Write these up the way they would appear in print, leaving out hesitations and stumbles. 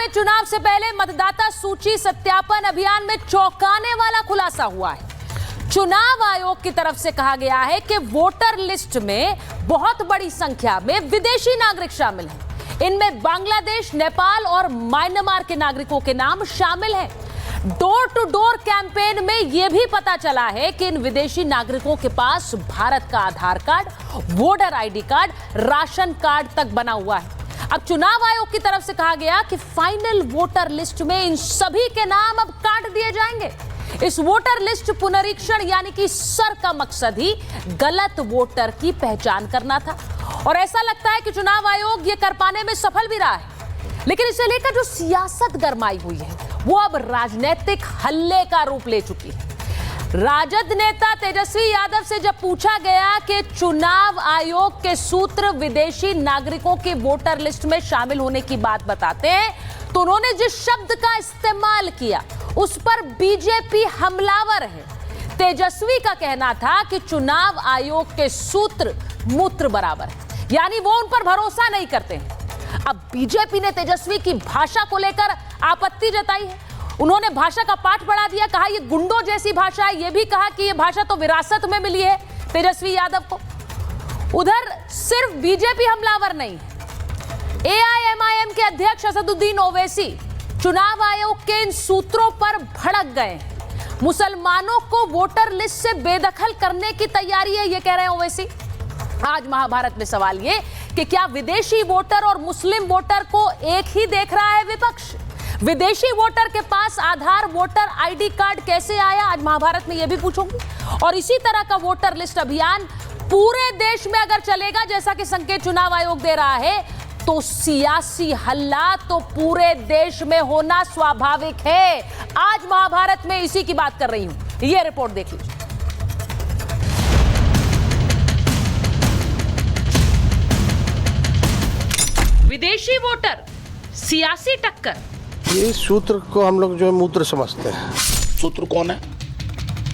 में चुनाव से पहले मतदाता सूची सत्यापन अभियान में चौंकाने वाला खुलासा हुआ है। चुनाव आयोग की तरफ से कहा गया है कि वोटर लिस्ट में बहुत बड़ी संख्या में विदेशी नागरिक शामिल हैं। इनमें बांग्लादेश, नेपाल और म्यांमार के नागरिकों के नाम शामिल हैं। डोर टू डोर कैंपेन में यह भी पता चला है कि इन विदेशी नागरिकों के पास भारत का Aadhaar card, voter ID card, ration card तक बना हुआ है। अब चुनाव आयोग की तरफ से कहा गया कि फाइनल वोटर लिस्ट में इन सभी के नाम अब काट दिए जाएंगे। इस वोटर लिस्ट पुनरीक्षण यानी कि सर का मकसद ही गलत वोटर की पहचान करना था और ऐसा लगता है कि चुनाव आयोग ये कर पाने में सफल भी रहा है। लेकिन इसे लेकर जो सियासत गरमाई हुई है वो अब राजनीतिक हल्ले का रूप ले चुकी है। राजद नेता तेजस्वी यादव से जब पूछा गया कि चुनाव आयोग के सूत्र विदेशी नागरिकों के वोटर लिस्ट में शामिल होने की बात बताते हैं तो उन्होंने जिस शब्द का इस्तेमाल किया उस पर बीजेपी हमलावर है। तेजस्वी का कहना था कि चुनाव आयोग के सूत्र मूत्र बराबर है, यानी वो उन पर भरोसा नहीं करते हैं। अब बीजेपी ने तेजस्वी की भाषा को लेकर आपत्ति जताई है। उन्होंने भाषा का पाठ पढ़ा दिया, कहा ये गुंडों जैसी भाषा है। यह भी कहा कि यह भाषा तो विरासत में मिली है तेजस्वी यादव को। उधर सिर्फ बीजेपी हमलावर नहीं है, एआईएमआईएम के अध्यक्ष असदुद्दीन ओवैसी चुनाव आयोग के इन सूत्रों पर भड़क गए हैं। मुसलमानों को वोटर लिस्ट से बेदखल करने की तैयारी है, यह कह रहे हैं ओवैसी। आज महाभारत में सवाल यह कि क्या विदेशी वोटर और मुस्लिम वोटर को एक ही देख रहा है विपक्ष? विदेशी वोटर के पास आधार, वोटर आईडी कार्ड कैसे आया? आज महाभारत में यह भी पूछूंगी। और इसी तरह का वोटर लिस्ट अभियान पूरे देश में अगर चलेगा जैसा कि संकेत चुनाव आयोग दे रहा है तो सियासी हल्ला तो पूरे देश में होना स्वाभाविक है। आज महाभारत में इसी की बात कर रही हूं, यह रिपोर्ट देख लीजिए। विदेशी वोटर, सियासी टक्कर। ये सूत्र को हम लोग जो है मूत्र समझते हैं। सूत्र कौन है?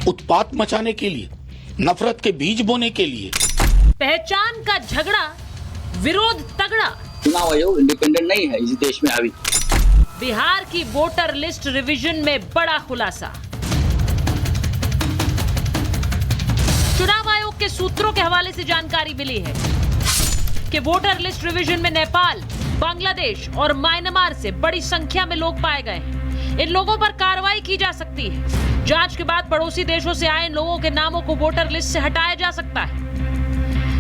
उत्पात मचाने के लिए, नफरत के बीज बोने के लिए। पहचान का झगड़ा, विरोध तगड़ा। चुनाव आयोग इंडिपेंडेंट नहीं है इस देश में अभी। बिहार की वोटर लिस्ट रिवीजन में बड़ा खुलासा। चुनाव आयोग के सूत्रों के हवाले से जानकारी मिली है कि वोटर लिस्ट रिवीजन में नेपाल, बांग्लादेश और म्यांमार से बड़ी संख्या में लोग पाए गए हैं। इन लोगों पर कार्रवाई की जा सकती है। जांच के बाद पड़ोसी देशों से आए इन लोगों के नामों को वोटर लिस्ट से हटाया जा सकता है।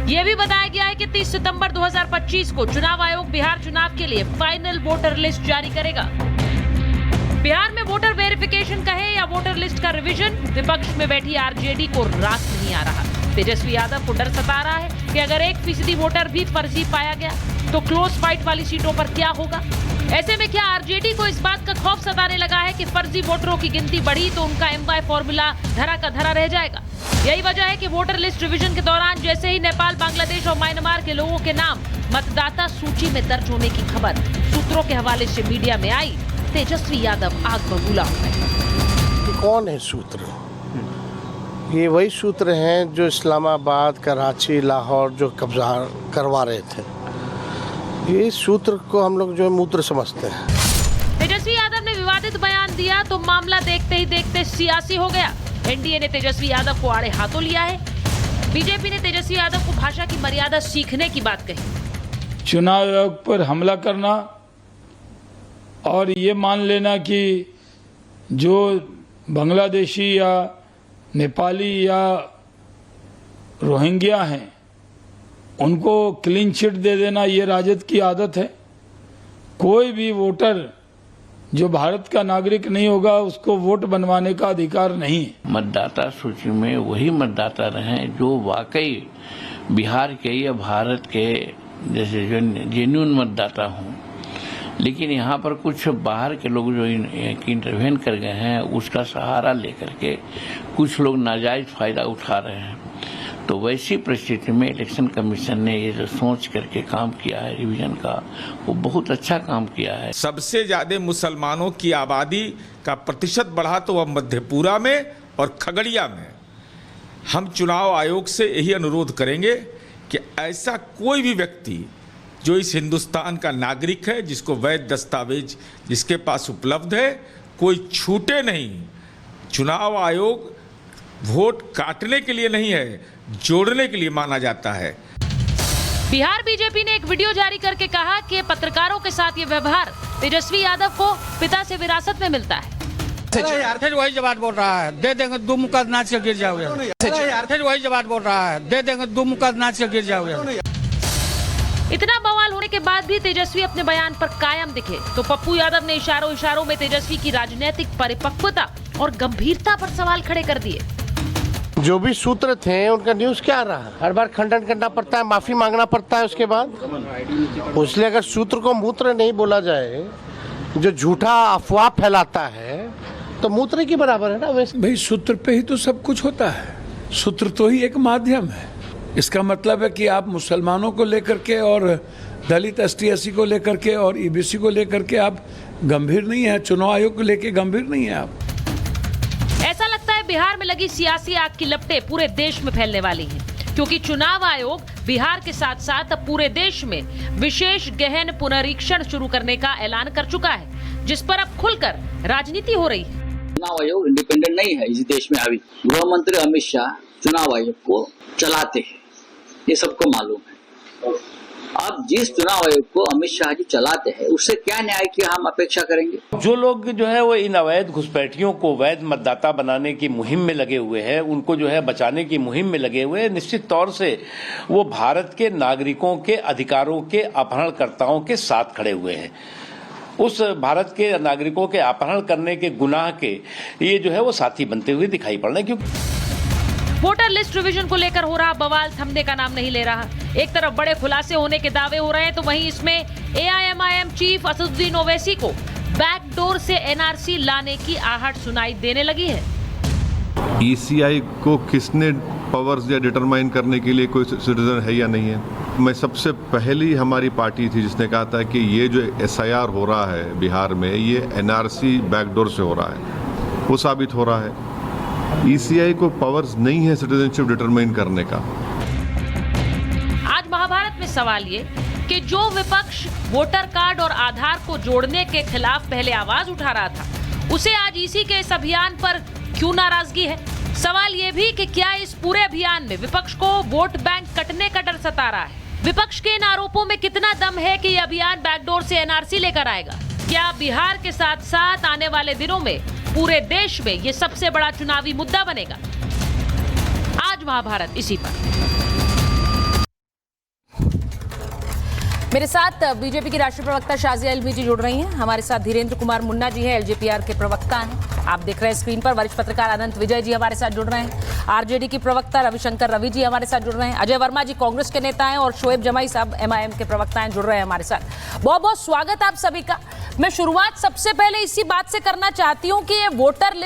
यह भी बताया गया है कि 30 सितंबर 2025 को चुनाव आयोग बिहार चुनाव के लिए फाइनल वोटर लिस्ट जारी करेगा। बिहार में वोटर वेरिफिकेशन कहे या वोटर लिस्ट का रिवीजन, विपक्ष में बैठी आरजेडी को रास नहीं आ रहा। तेजस्वी यादव को डर सता रहा है कि अगर 1% वोटर भी फर्जी पाया गया तो क्लोज फाइट वाली सीटों पर क्या होगा। ऐसे में क्या आरजेडी को इस बात का खौफ सताने लगा है कि फर्जी वोटरों की गिनती बढ़ी तो उनका एमवाई फॉर्मूला धरा का धरा रह जाएगा। यही वजह है कि वोटर लिस्ट रिवीजन के दौरान जैसे ही नेपाल, बांग्लादेश और म्यांमार के लोगों के नाम मतदाता सूची में दर्ज होने की खबर सूत्रों के हवाले से मीडिया में आई, तेजस्वी यादव आग बबूला हो गए। कौन है सूत्र? ये वही सूत्र हैं जो इस्लामाबाद, कराची, लाहौर जो कब्जा करवा रहे थे। ये सूत्र को हम लोग जो है मूत्र समझते हैं। तेजस्वी यादव ने विवादित बयान दिया तो मामला देखते ही देखते सियासी हो गया। एनडीए ने तेजस्वी यादव को आड़े हाथों लिया है। बीजेपी ने तेजस्वी यादव को भाषा की मर्यादा सीखने की बात कही। चुनाव आयोग पर हमला करना और ये मान लेना कि जो बांग्लादेशी या नेपाली या रोहिंग्या हैं उनको क्लीन चिट दे देना, ये राजद की आदत है। कोई भी वोटर जो भारत का नागरिक नहीं होगा उसको वोट बनवाने का अधिकार नहीं है। मतदाता सूची में वही मतदाता रहें जो वाकई बिहार के या भारत के जैसे जो जेन्युइन मतदाता हों। लेकिन यहाँ पर कुछ बाहर के लोग जो इंटरवेन कर गए हैं उसका सहारा लेकर के कुछ लोग नाजायज फायदा उठा रहे हैं। तो वैसी परिस्थिति में इलेक्शन कमीशन ने ये जो सोच करके काम किया है रिवीजन का, वो बहुत अच्छा काम किया है। सबसे ज्यादा मुसलमानों की आबादी का प्रतिशत बढ़ा तो वह मधेपुरा में और खगड़िया में। हम चुनाव आयोग से यही अनुरोध करेंगे कि ऐसा कोई भी व्यक्ति जो इस हिंदुस्तान का नागरिक है, जिसको वैध दस्तावेज जिसके पास उपलब्ध है, कोई छूटे नहीं। चुनाव आयोग वोट काटने के लिए नहीं है, जोड़ने के लिए माना जाता है। बिहार बीजेपी ने एक वीडियो जारी करके कहा कि पत्रकारों के साथ ये व्यवहार तेजस्वी यादव को पिता से विरासत में मिलता है। फिर वही जवाब बोल रहा है, दे देंगे दो मुक्का नाच के गिर जाओगे। फिर वही जवाब बोल रहा है, दे देंगे दो मुक्का नाच के गिर जाओगे। इतना बवाल होने के बाद भी तेजस्वी अपने बयान पर कायम दिखे तो पप्पू यादव ने इशारों में तेजस्वी की राजनीतिक परिपक्वता और गंभीरता पर सवाल खड़े कर दिए। जो भी सूत्र थे उनका न्यूज़ क्या रहा? हर बार खंडन करना पड़ता है, माफी मांगना पड़ता है उसके बाद। इसलिए अगर सूत्र को मूत्र नहीं बोला जाए, जो झूठा अफवाह फैलाता है, तो मूत्र के बराबर है ना। वैसे भाई सूत्र पे ही तो सब कुछ होता है, सूत्र तो ही एक माध्यम है। इसका मतलब है कि आप मुसलमानों को लेकर के और दलित ST/SC को लेकर के और EBC को लेकर के आप गंभीर नहीं है, चुनाव आयोग को लेकर गंभीर नहीं है आप। ऐसा लगता है बिहार में लगी सियासी आग की लपटें पूरे देश में फैलने वाली हैं, क्योंकि चुनाव आयोग बिहार के साथ साथ अब पूरे देश में विशेष गहन पुनरीक्षण शुरू करने का ऐलान कर चुका है, जिस पर अब खुलकर राजनीति हो रही है। चुनाव आयोग इंडिपेंडेंट नहीं है इस देश में अभी। गृह मंत्री अमित शाह चुनाव आयोग को चलाते हैं, ये सबको मालूम है। अब जिस चुनाव आयोग को अमित शाह जी चलाते हैं, उससे क्या न्याय की हम अपेक्षा करेंगे? जो लोग जो है वो इन अवैध घुसपैठियों को वैध मतदाता बनाने की मुहिम में लगे हुए हैं, उनको जो है बचाने की मुहिम में लगे हुए हैं, निश्चित तौर से वो भारत के नागरिकों के अधिकारों के अपहरणकर्ताओं के साथ खड़े हुए हैं। उस भारत के नागरिकों के अपहरण करने के गुनाह के ये जो है वो साथी बनते हुए दिखाई पड़ रहे हैं। क्योंकि वोटर लिस्ट रिवीजन को लेकर हो रहा बवाल थमने का नाम नहीं ले रहा। एक तरफ बड़े खुलासे होने के दावे हो रहे हैं, तो वहीं इसमें AIMIM चीफ असदुद्दीन ओवैसी को बैकडोर से NRC लाने की आहट सुनाई देने लगी है। ECI को किसने पावर्स या डिटरमाइन करने के लिए कोई सिटीजन है या नहीं है? मैं सबसे पहली हमारी पार्टी थी जिसने कहा था कि ये जो SIR हो रहा है बिहार में, ये NRC बैकडोर से हो रहा है। वो साबित हो रहा है। ECI को पावर्स नहीं है सिटीजनशिप डिटरमाइन करने का। आज महाभारत में सवाल ये कि जो विपक्ष वोटर कार्ड और आधार को जोड़ने के खिलाफ पहले आवाज उठा रहा था, उसे आज इसी के इस अभियान पर क्यों नाराजगी है? सवाल ये भी कि क्या इस पूरे अभियान में विपक्ष को वोट बैंक कटने का डर सता रहा है? विपक्ष के इन आरोपों में कितना दम है कि यह अभियान बैकडोर से NRC लेकर आएगा? क्या बिहार के साथ साथ आने वाले दिनों में पूरे देश में ये सबसे बड़ा चुनावी मुद्दा बनेगा? आज महाभारत इसी पर। मेरे साथ बीजेपी की राष्ट्रीय प्रवक्ता शाजिया इल्मी जी जुड़ रही हैं। हमारे साथ धीरेन्द्र कुमार मुन्ना जी हैं, LJPR के प्रवक्ता हैं। आप देख रहे हैं स्क्रीन पर। वरिष्ठ पत्रकार अनंत विजय जी हमारे साथ जुड़ रहे हैं। RJD की प्रवक्ता रविशंकर रवि जी हमारे साथ जुड़ रहे हैं। अजय वर्मा जी कांग्रेस के नेता हैं और शोएब जमाई साहब MIM के प्रवक्ता हैं, जुड़ रहे हैं हमारे साथ। बहुत बहुत स्वागत आप सभी का। मैं शुरुआत सबसे पहले इसी बात से करना चाहती हूँ कि ये वोटर लिस्ट